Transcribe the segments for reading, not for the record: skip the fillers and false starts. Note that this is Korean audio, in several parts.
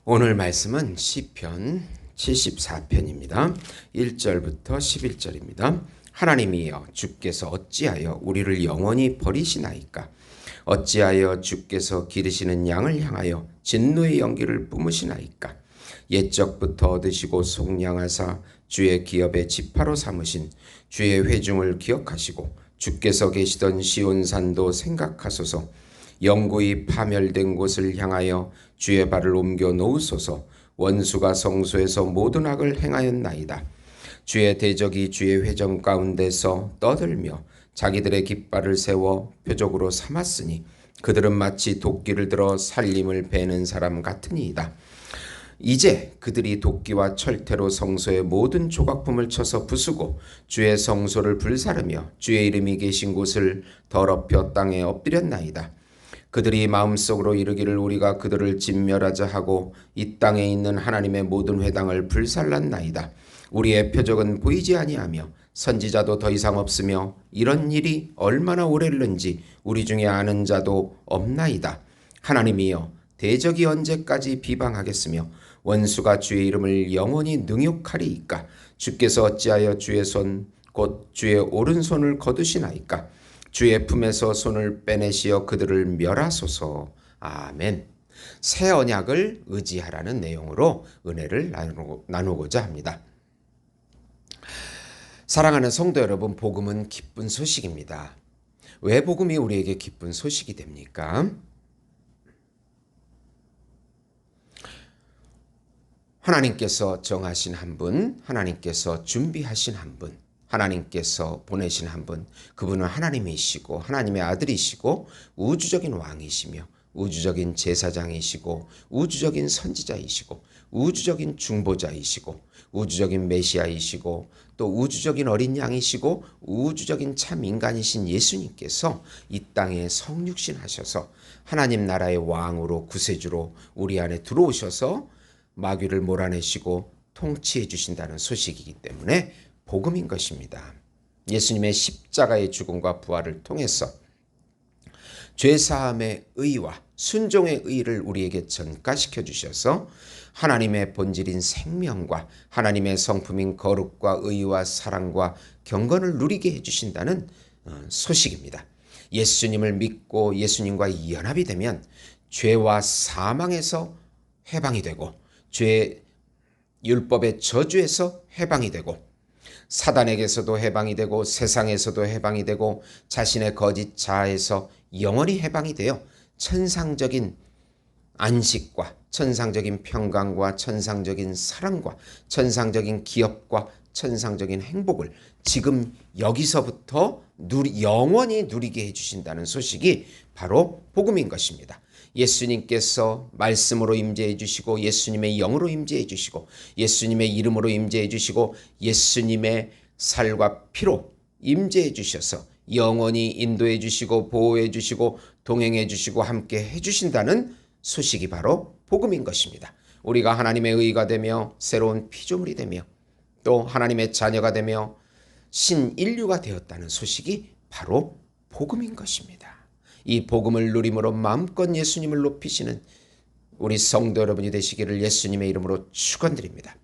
오늘 말씀은 시편 74편입니다. 1절부터 11절입니다. 하나님이여 주께서 어찌하여 우리를 영원히 버리시나이까? 어찌하여 주께서 기르시는 양을 향하여 진노의 연기를 뿜으시나이까? 옛적부터 얻으시고 속량하사 주의 기업의 지파로 삼으신 주의 회중을 기억하시고 주께서 계시던 시온산도 생각하소서. 영구히 파멸된 곳을 향하여 주의 발을 옮겨 놓으소서. 원수가 성소에서 모든 악을 행하였나이다. 주의 대적이 주의 회정 가운데서 떠들며 자기들의 깃발을 세워 표적으로 삼았으니 그들은 마치 도끼를 들어 살림을 베는 사람 같으니이다. 이제 그들이 도끼와 철퇴로 성소의 모든 조각품을 쳐서 부수고 주의 성소를 불사르며 주의 이름이 계신 곳을 더럽혀 땅에 엎드렸나이다. 그들이 마음속으로 이르기를 우리가 그들을 진멸하자 하고 이 땅에 있는 하나님의 모든 회당을 불살랐나이다. 우리의 표적은 보이지 아니하며 선지자도 더 이상 없으며 이런 일이 얼마나 오래는지 우리 중에 아는 자도 없나이다. 하나님이여 대적이 언제까지 비방하겠으며 원수가 주의 이름을 영원히 능욕하리이까? 주께서 어찌하여 주의 손 곧 주의 오른손을 거두시나이까? 주의 품에서 손을 빼내시어 그들을 멸하소서. 아멘. 새 언약을 의지하라는 내용으로 은혜를 나누고자 합니다. 사랑하는 성도 여러분, 복음은 기쁜 소식입니다. 왜 복음이 우리에게 기쁜 소식이 됩니까? 하나님께서 정하신 한 분, 하나님께서 준비하신 한 분, 하나님께서 보내신 한 분, 그분은 하나님이시고 하나님의 아들이시고 우주적인 왕이시며 우주적인 제사장이시고 우주적인 선지자이시고 우주적인 중보자이시고 우주적인 메시아이시고 또 우주적인 어린 양이시고 우주적인 참 인간이신 예수님께서 이 땅에 성육신하셔서 하나님 나라의 왕으로 구세주로 우리 안에 들어오셔서 마귀를 몰아내시고 통치해 주신다는 소식이기 때문에 복음인 것입니다. 예수님의 십자가의 죽음과 부활을 통해서 죄사함의 의와 순종의 의를 우리에게 전가시켜 주셔서 하나님의 본질인 생명과 하나님의 성품인 거룩과 의와 사랑과 경건을 누리게 해주신다는 소식입니다. 예수님을 믿고 예수님과 연합이 되면 죄와 사망에서 해방이 되고 죄의 율법의 저주에서 해방이 되고 사단에게서도 해방이 되고 세상에서도 해방이 되고 자신의 거짓 자아에서 영원히 해방이 되어 천상적인 안식과 천상적인 평강과 천상적인 사랑과 천상적인 기업과 천상적인 행복을 지금 여기서부터 영원히 누리게 해주신다는 소식이 바로 복음인 것입니다. 예수님께서 말씀으로 임재해 주시고 예수님의 영으로 임재해 주시고 예수님의 이름으로 임재해 주시고 예수님의 살과 피로 임재해 주셔서 영원히 인도해 주시고 보호해 주시고 동행해 주시고 함께 해 주신다는 소식이 바로 복음인 것입니다. 우리가 하나님의 의가 되며 새로운 피조물이 되며 또 하나님의 자녀가 되며 신인류가 되었다는 소식이 바로 복음인 것입니다. 이 복음을 누림으로 마음껏 예수님을 높이시는 우리 성도 여러분이 되시기를 예수님의 이름으로 축원드립니다.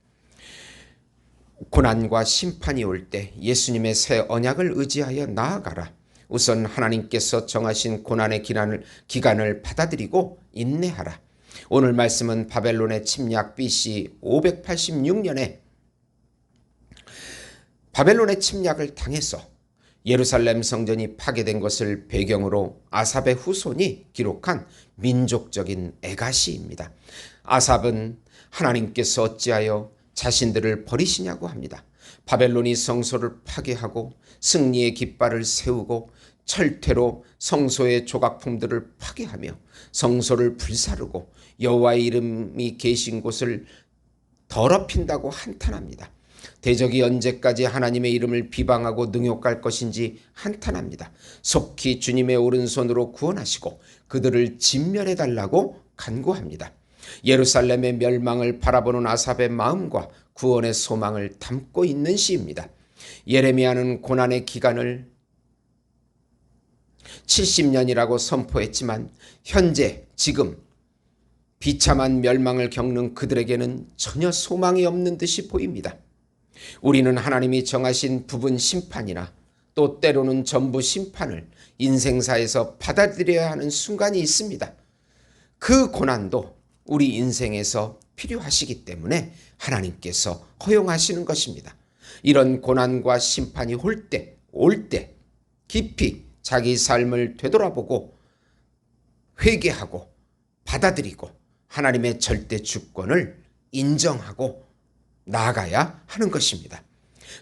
고난과 심판이 올 때 예수님의 새 언약을 의지하여 나아가라. 우선 하나님께서 정하신 고난의 기간을 받아들이고 인내하라. 오늘 말씀은 바벨론의 침략 BC 586년에 바벨론의 침략을 당해서 예루살렘 성전이 파괴된 것을 배경으로 아삽의 후손이 기록한 민족적인 애가시입니다. 아삽은 하나님께서 어찌하여 자신들을 버리시냐고 합니다. 바벨론이 성소를 파괴하고 승리의 깃발을 세우고 철퇴로 성소의 조각품들을 파괴하며 성소를 불사르고 여호와의 이름이 계신 곳을 더럽힌다고 한탄합니다. 대적이 언제까지 하나님의 이름을 비방하고 능욕할 것인지 한탄합니다. 속히 주님의 오른손으로 구원하시고 그들을 진멸해달라고 간구합니다. 예루살렘의 멸망을 바라보는 아삽의 마음과 구원의 소망을 담고 있는 시입니다. 예레미야는 고난의 기간을 70년이라고 선포했지만 현재 지금 비참한 멸망을 겪는 그들에게는 전혀 소망이 없는 듯이 보입니다. 우리는 하나님이 정하신 부분 심판이나 또 때로는 전부 심판을 인생사에서 받아들여야 하는 순간이 있습니다. 그 고난도 우리 인생에서 필요하시기 때문에 하나님께서 허용하시는 것입니다. 이런 고난과 심판이 올 때 깊이 자기 삶을 되돌아보고 회개하고 받아들이고 하나님의 절대 주권을 인정하고 나아가야 하는 것입니다.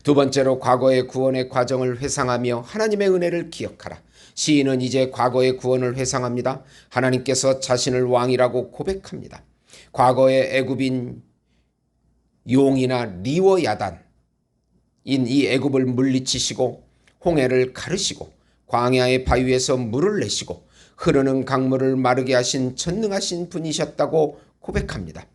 두 번째로 과거의 구원의 과정을 회상하며 하나님의 은혜를 기억하라. 시인은 이제 과거의 구원을 회상합니다. 하나님께서 자신을 왕이라고 고백합니다. 과거의 애굽인 용이나 리워야단인 이 애굽을 물리치시고 홍해를 가르시고 광야의 바위에서 물을 내시고 흐르는 강물을 마르게 하신 전능하신 분이셨다고 고백합니다.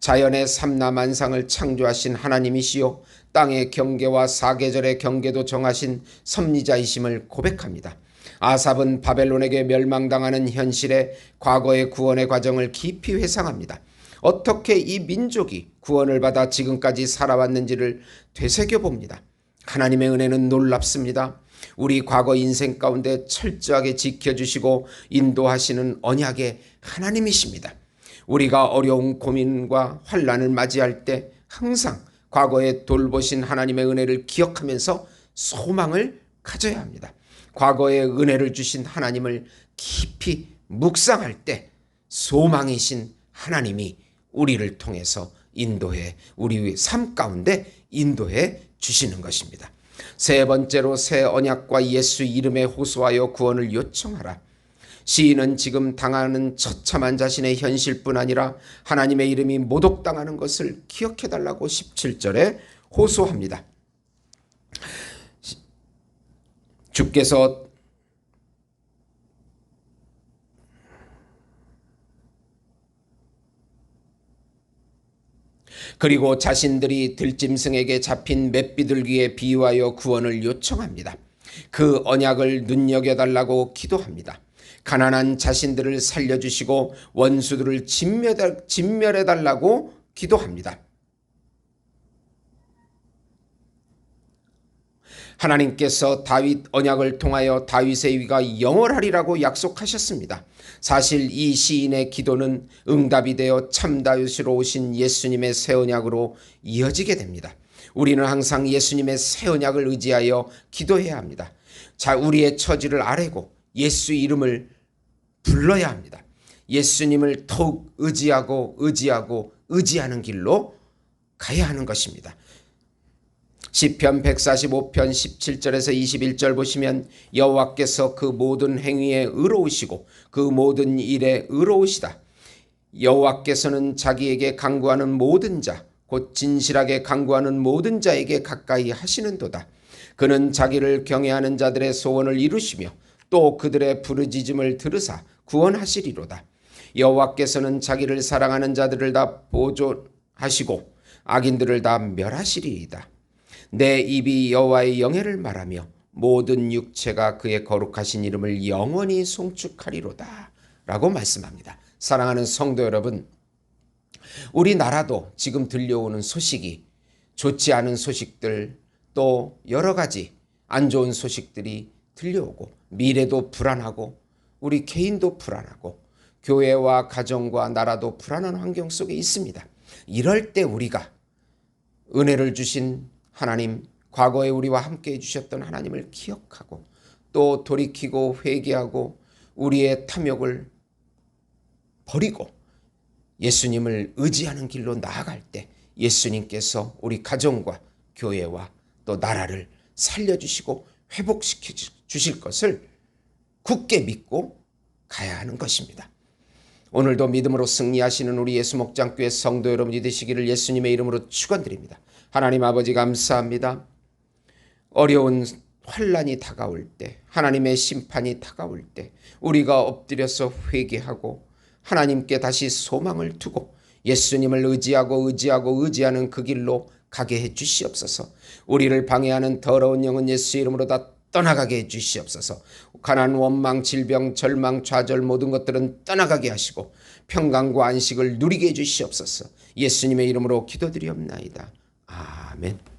자연의 삼라만상을 창조하신 하나님이시요 땅의 경계와 사계절의 경계도 정하신 섭리자이심을 고백합니다. 아삽은 바벨론에게 멸망당하는 현실의 과거의 구원의 과정을 깊이 회상합니다. 어떻게 이 민족이 구원을 받아 지금까지 살아왔는지를 되새겨봅니다. 하나님의 은혜는 놀랍습니다. 우리 과거 인생 가운데 철저하게 지켜주시고 인도하시는 언약의 하나님이십니다. 우리가 어려운 고민과 환난을 맞이할 때 항상 과거에 돌보신 하나님의 은혜를 기억하면서 소망을 가져야 합니다. 과거에 은혜를 주신 하나님을 깊이 묵상할 때 소망이신 하나님이 우리를 통해서 인도해 우리 삶 가운데 인도해 주시는 것입니다. 세 번째로 새 언약과 예수 이름에 호소하여 구원을 요청하라. 시인은 지금 당하는 처참한 자신의 현실뿐 아니라 하나님의 이름이 모독당하는 것을 기억해달라고 17절에 호소합니다. 주께서 그리고 자신들이 들짐승에게 잡힌 맷비둘기에 비유하여 구원을 요청합니다. 그 언약을 눈여겨달라고 기도합니다. 가난한 자신들을 살려주시고 원수들을 진멸해달라고 기도합니다. 하나님께서 다윗 언약을 통하여 다윗의 위가 영원하리라고 약속하셨습니다. 사실 이 시인의 기도는 응답이 되어 참 다윗으로 오신 예수님의 새 언약으로 이어지게 됩니다. 우리는 항상 예수님의 새 언약을 의지하여 기도해야 합니다. 자, 우리의 처지를 아뢰고 예수 이름을 불러야 합니다. 예수님을 더욱 의지하는 길로 가야 하는 것입니다. 시편 145편 17절에서 21절 보시면 여호와께서 그 모든 행위에 의로우시고 그 모든 일에 의로우시다. 여호와께서는 자기에게 간구하는 모든 자 곧 진실하게 간구하는 모든 자에게 가까이 하시는도다. 그는 자기를 경외하는 자들의 소원을 이루시며 또 그들의 부르짖음을 들으사 구원하시리로다. 여호와께서는 자기를 사랑하는 자들을 다 보존하시고 악인들을 다 멸하시리이다. 내 입이 여호와의 영예를 말하며 모든 육체가 그의 거룩하신 이름을 영원히 송축하리로다 라고 말씀합니다. 사랑하는 성도 여러분, 우리나라도 지금 들려오는 소식이 좋지 않은 소식들 또 여러 가지 안 좋은 소식들이 들려오고 미래도 불안하고 우리 개인도 불안하고 교회와 가정과 나라도 불안한 환경 속에 있습니다. 이럴 때 우리가 은혜를 주신 하나님, 과거에 우리와 함께 해주셨던 하나님을 기억하고 또 돌이키고 회개하고 우리의 탐욕을 버리고 예수님을 의지하는 길로 나아갈 때 예수님께서 우리 가정과 교회와 또 나라를 살려주시고 회복시켜 주실 것을 굳게 믿고 가야 하는 것입니다. 오늘도 믿음으로 승리하시는 우리 예수목장교회 성도 여러분이 되시기를 예수님의 이름으로 축원드립니다. 하나님 아버지 감사합니다. 어려운 환난이 다가올 때, 하나님의 심판이 다가올 때 우리가 엎드려서 회개하고 하나님께 다시 소망을 두고 예수님을 의지하는 그 길로 가게 해 주시옵소서. 우리를 방해하는 더러운 영은 예수 이름으로 다 떠나가게 해 주시옵소서. 가난, 원망, 질병, 절망, 좌절 모든 것들은 떠나가게 하시고 평강과 안식을 누리게 해 주시옵소서. 예수님의 이름으로 기도드리옵나이다. 아멘.